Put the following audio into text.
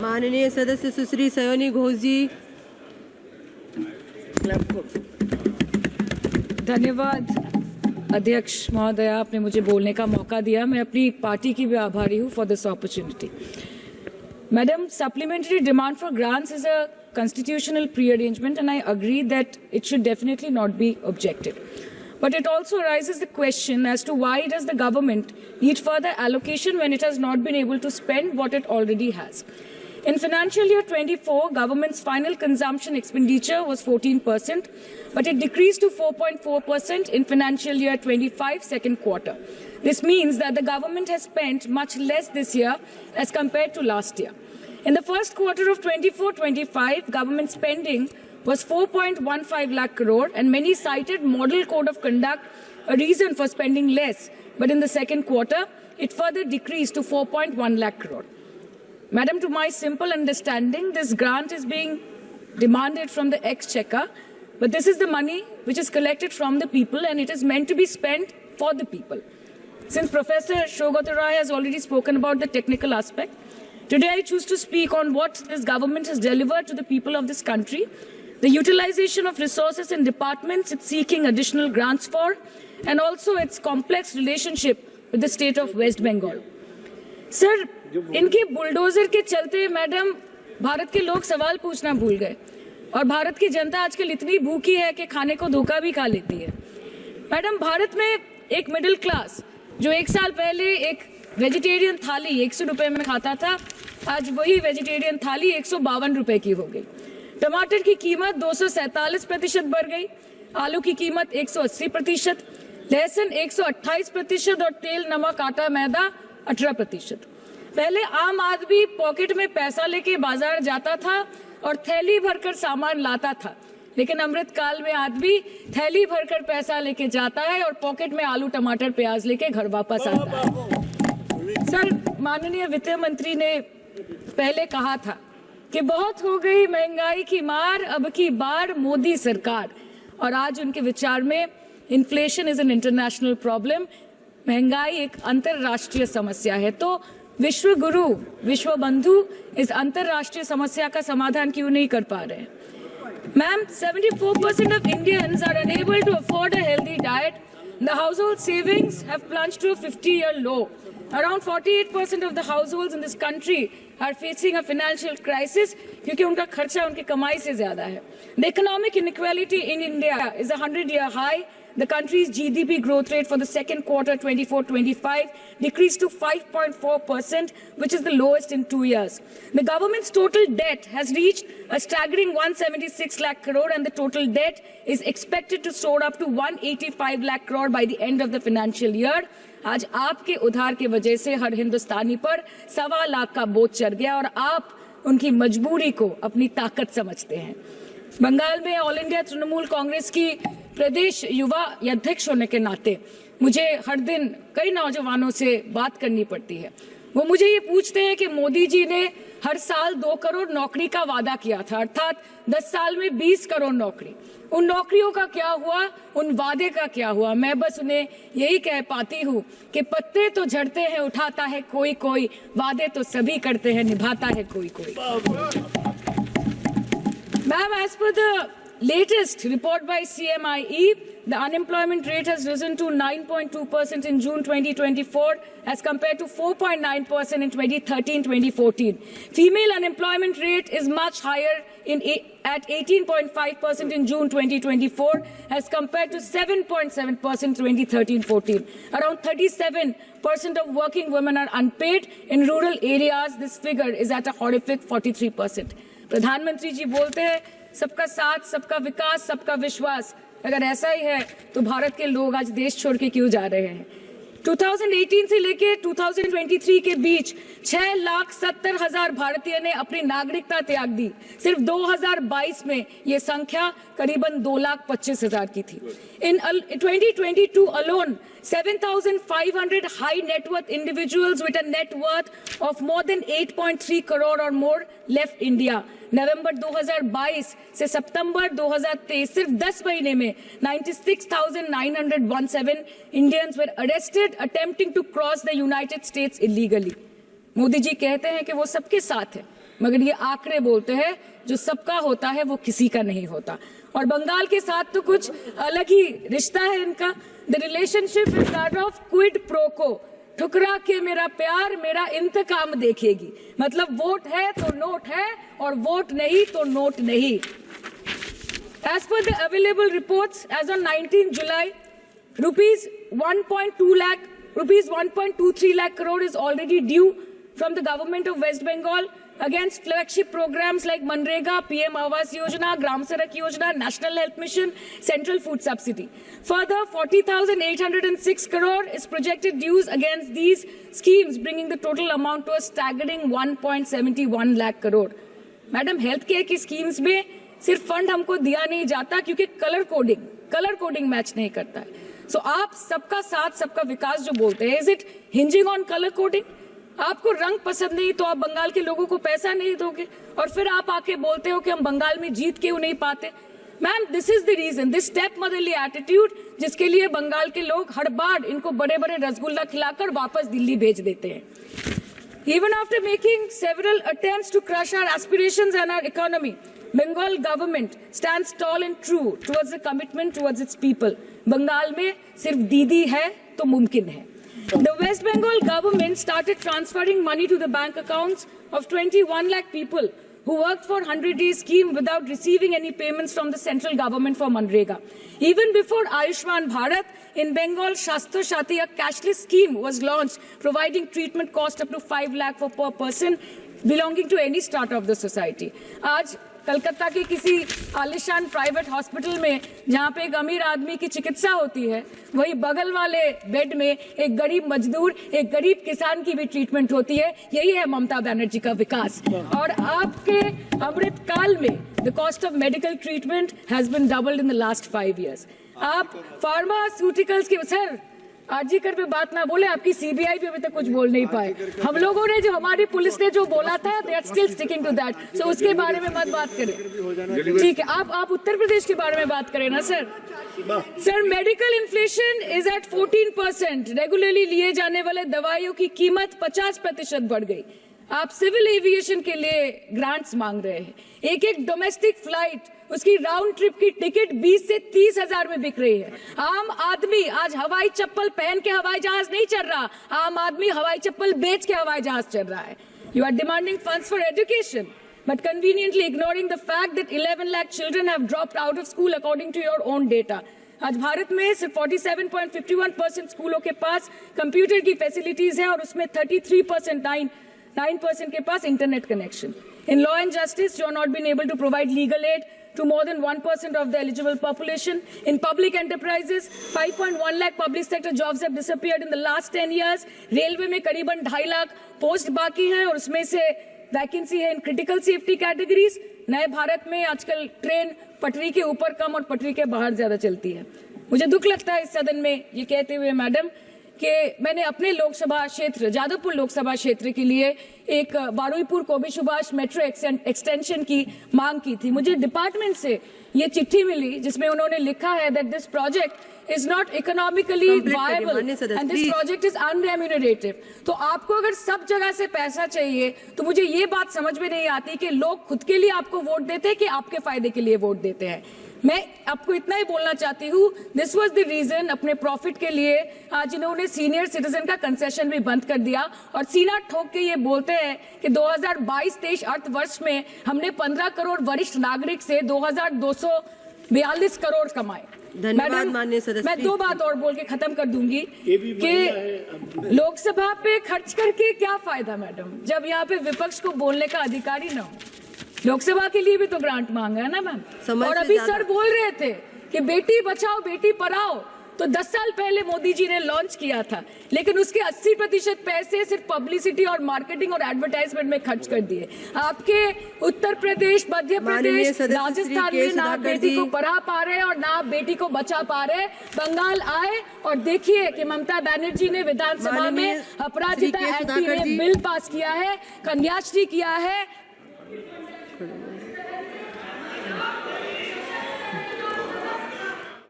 माननीय सदस्य सुश्री सयोनी घोष जी। धन्यवाद अध्यक्ष महोदय, आपने मुझे बोलने का मौका दिया। मैं अपनी पार्टी की भी आभारी हूँ for this opportunity. Madam, supplementary demand for grants is a constitutional pre-arrangement and I agree that it should definitely not be objected. But it also raises the question as to why does the government need further allocation when it has not been able to spend what it already has. In financial year 24, government's final consumption expenditure was 14%, but it decreased to 4.4% in financial year 25 second quarter. This means that the government has spent much less this year as compared to last year. In the first quarter of 24-25, government spending was 4.15 lakh crore and many cited model code of conduct a reason for spending less. But in the second quarter, it further decreased to 4.1 lakh crore. Madam, to my simple understanding, this grant is being demanded from the exchequer, but this is the money which is collected from the people and it is meant to be spent for the people. Since Professor Saugata Roy has already spoken about the technical aspect, today I choose to speak on what this government has delivered to the people of this country, the utilization of resources and departments it's seeking additional grants for, and also its complex relationship with the state of West Bengal. Sir, इनके bulldozer के चलते madam Bharat के लोग सवाल पूछना भूल गए और भारत की जनता आजकल इतनी भूखी है कि खाने को धोखा भी खा लेती है। मैडम, भारत में एक मिडिल क्लास जो एक साल पहले एक वेजिटेरियन थाली 100 रुपए में खाता था, आज वही वेजिटेरियन थाली 152 रुपए की हो गई। टमाटर की कीमत 247% बढ़ गई, आलू की कीमत 180%, लहसुन 128% और तेल नमक आटा मैदा 18%। पहले आम आदमी पॉकेट में पैसा लेके बाजार जाता था और थैली भरकर सामान लाता था, लेकिन अमृत काल में आदमी थैली भरकर पैसा लेके जाता है और पॉकेट में आलू टमाटर प्याज लेके घर वापस आता है। सर, माननीय वित्त मंत्री ने पहले कहा था कि बहुत हो गई महंगाई की मार, अब की बार मोदी सरकार, और आज उनके विचार में inflation is an international problem, महंगाई एक अंतरराष्ट्रीय समस्या है। तो विश्व गुरु विश्व बंधु इस अंतरराष्ट्रीय समस्या का समाधान क्यों नहीं कर पा रहे हैं? Ma'am, 74% of Indians are unable to afford a healthy diet. The household savings have plunged to a 50-year low. Around 48% of the households in this country are facing a financial crisis क्योंकि उनका खर्चा उनकी कमाई से ज्यादा है। The economic inequality in India is a 100-year high. The country's GDP growth rate for the second quarter 24-25 decreased to 5.4%, which is the lowest in 2 years. The government's total debt has reached a staggering 176 lakh crore and the total debt is expected to soar up to 185 lakh crore by the end of the financial year. आज आपके उधार की वजह से हर हिंदुस्तानी पर 1.25 लाख का बोझ चढ़ गया और आप उनकी मजबूरी को अपनी ताकत समझते हैं। बंगाल में ऑल इंडिया तृणमूल कांग्रेस की प्रदेश युवा अध्यक्ष होने के नाते मुझे हर दिन कई नौजवानों से बात करनी पड़ती है। वो मुझे ये पूछते हैं कि मोदी जी ने हर साल 2 करोड़ नौकरी का वादा किया था, अर्थात 10 साल में 20 करोड़ नौकरी। उन नौकरियों का क्या हुआ, उन वादे का क्या हुआ? मैं बस उन्हें यही कह पाती हूँ कि पत्ते तो झड़ते हैं उठाता है कोई कोई, वादे तो सभी करते हैं निभाता है कोई कोई। Ma'am, as per the latest report by CMIE, the unemployment rate has risen to 9.2% in June 2024 as compared to 4.9% in 2013-2014. Female unemployment rate is much higher at 18.5% in June 2024 as compared to 7.7% 2013-14. Around 37% of working women are unpaid. In rural areas, this figure is at a horrific 43%. प्रधानमंत्री जी बोलते हैं सबका साथ, सबका विकास, सबका विश्वास। अगर ऐसा ही है तो भारत के लोग आज देश छोड़ के क्यों जा रहे हैं? 2018 से लेके 2023 के बीच 6,70,000 भारतीय ने अपनी नागरिकता त्याग दी। सिर्फ 2022 में ये संख्या करीबन 2,25,000 की थी। In 2022 alone, 7,500 high net worth individuals with a net worth of more than 8.3 crore or more left India. नवंबर 2022 से सितंबर 2023 सिर्फ 10 महीने में 96,917 Indians were arrested attempting to cross the United States illegally. Modi ji कहते हैं कि वो सबके साथ है, मगर ये आंकड़े बोलते हैं जो सबका होता है वो किसी का नहीं होता। और बंगाल के साथ तो कुछ अलग ही रिश्ता है इनका। The relationship is that of quid pro को, ठुकरा के मेरा प्यार मेरा इंतकाम देखेगी। मतलब वोट है तो नोट है और वोट नहीं तो नोट नहीं। As per the available reports, as on 19 July, rupees 1.23 lakh crore is already due from the government of West Bengal against flagship programs like Manrega, PM Awas Yojana, Gram Sadak Yojana, National Health Mission, Central Food Subsidy. Further, 40,806 crore is projected dues against these schemes, bringing the total amount to a staggering 1.71 lakh crore. Madam, health care की schemes में सिर्फ fund हमको दिया नहीं जाता क्योंकि colour coding match नहीं करता है। सो आप सबका साथ सबका विकास जो बोलते हैं, is it hinging on colour coding? आपको रंग पसंद नहीं तो आप बंगाल के लोगों को पैसा नहीं दोगे और फिर आप आके बोलते हो कि हम बंगाल में जीत क्यों नहीं पाते। Ma'am, this is the reason, this step motherly attitude, जिसके लिए बंगाल के लोग हर बार इनको बड़े बड़े रसगुल्ला खिलाकर वापस दिल्ली भेज देते हैं। Even after making several attempts to crush our aspirations and our economy, Bengal government stands tall and true towards the commitment towards its people. Bengal में सिर्फ दीदी है तो मुमकिन है। The West Bengal government started transferring money to the bank accounts of 21 lakh people who worked for 100-day scheme without receiving any payments from the central government for Manrega. Even before Ayushman Bharat, in Bengal, Shastra Shati, a cashless scheme was launched, providing treatment cost up to 5 lakh for per person belonging to any strata of the society. आज कलकत्ता के किसी आलिशान private hospital में जहां पे एक अमीर आदमी की चिकित्सा होती है, वही बगल वाले बेड में एक गरीब मजदूर, एक गरीब किसान की भी ट्रीटमेंट होती है। यही है ममता बनर्जी का विकास। और आपके अमृत काल में the cost of medical treatment has been doubled in the last 5 years। आप फार्मास्यूटिकल्स के सर आरजीकर पे बात ना बोले, आपकी सीबीआई पे अभी तक कुछ बोल नहीं पाए। हम लोगों ने जो, हमारी पुलिस ने जो बोला था, they are still sticking to that. So उसके बारे में मत बात करें, ठीक है? आप उत्तर प्रदेश के बारे में बात करें ना sir. Sir, medical inflation is at 14%। Regularly लिए जाने वाले दवाइयों की कीमत 50% बढ़ गई। आप सिविल एविएशन के लिए ग्रांट्स मांग रहे हैं। एक एक डोमेस्टिक फ्लाइट, उसकी राउंड ट्रिप की टिकट 20 से 30 हजार में बिक रही है। आम आदमी आज हवाई चप्पल पहन के हवाई जहाज नहीं चल रहा, आम आदमी हवाई चप्पल बेच के हवाई जहाज चल रहा है। You are demanding funds for education but conveniently ignoring the fact that 11 lakh children have dropped out of school according to your own data. आज भारत में सिर्फ 47.51% स्कूलों के पास कंप्यूटर की फैसिलिटीज है और उसमें 9% के पास internet connection. In law and justice, you are not been able to provide legal aid to more than 1% of the eligible population. In public enterprises, 5.1 lakh public sector jobs have disappeared in the last 10 years. Railway में करीबन 2.5 lakh post बाकी हैं और उसमें से vacancy है in critical safety categories. नए भारत में आजकल ट्रेन पटरी के ऊपर कम और पटरी के बाहर ज्यादा चलती है। मुझे दुख लगता है इस सदन में ये कहते हुए मैडम कि मैंने अपने लोकसभा क्षेत्र जादवपुर लोकसभा क्षेत्र के लिए एक बारुईपुर कोबी सुभाष मेट्रो एक्सटेंशन की मांग की थी। मुझे डिपार्टमेंट से ये चिट्ठी मिली जिसमें उन्होंने लिखा है that this project is not economically viable and this project is unremunerative। तो आपको अगर सब जगह से पैसा चाहिए तो मुझे ये बात समझ में नहीं आती कि लोग खुद के लिए आपको वोट देते हैं कि आपके फायदे के लिए वोट देते हैं। मैं आपको इतना ही बोलना चाहती हूँ, दिस वाज द रीजन अपने प्रॉफिट के लिए आज इन्होंने सीनियर सिटीजन का कंसेशन भी बंद कर दिया और सीना ठोक के ये बोलते हैं कि 2022-23 अर्थ वर्ष में हमने 15 करोड़ वरिष्ठ नागरिक से 2242 करोड़ कमाए। धन्यवाद माननीय सदस्य। मैं 2 बात और बोल के खत्म कर दूंगी कि लोकसभा पे खर्च करके क्या फायदा मैडम, जब यहाँ पे विपक्ष को बोलने का अधिकार ही ना हो। लोकसभा के लिए भी तो ग्रांट मांगा है ना मैम। और अभी सर बोल रहे थे कि बेटी बचाओ बेटी पढ़ाओ, तो 10 साल पहले मोदी जी ने लॉन्च किया था, लेकिन उसके 80% पैसे सिर्फ पब्लिसिटी और मार्केटिंग और एडवर्टाइजमेंट में खर्च कर दिए। आपके उत्तर प्रदेश, मध्य प्रदेश, राजस्थान में ना बेटी को पढ़ा पा रहे और ना बेटी को बचा पा रहे। बंगाल आए और देखिए कि ममता बनर्जी ने विधानसभा में अपराजिता एक्ट में बिल पास किया है, कन्याश्री किया है।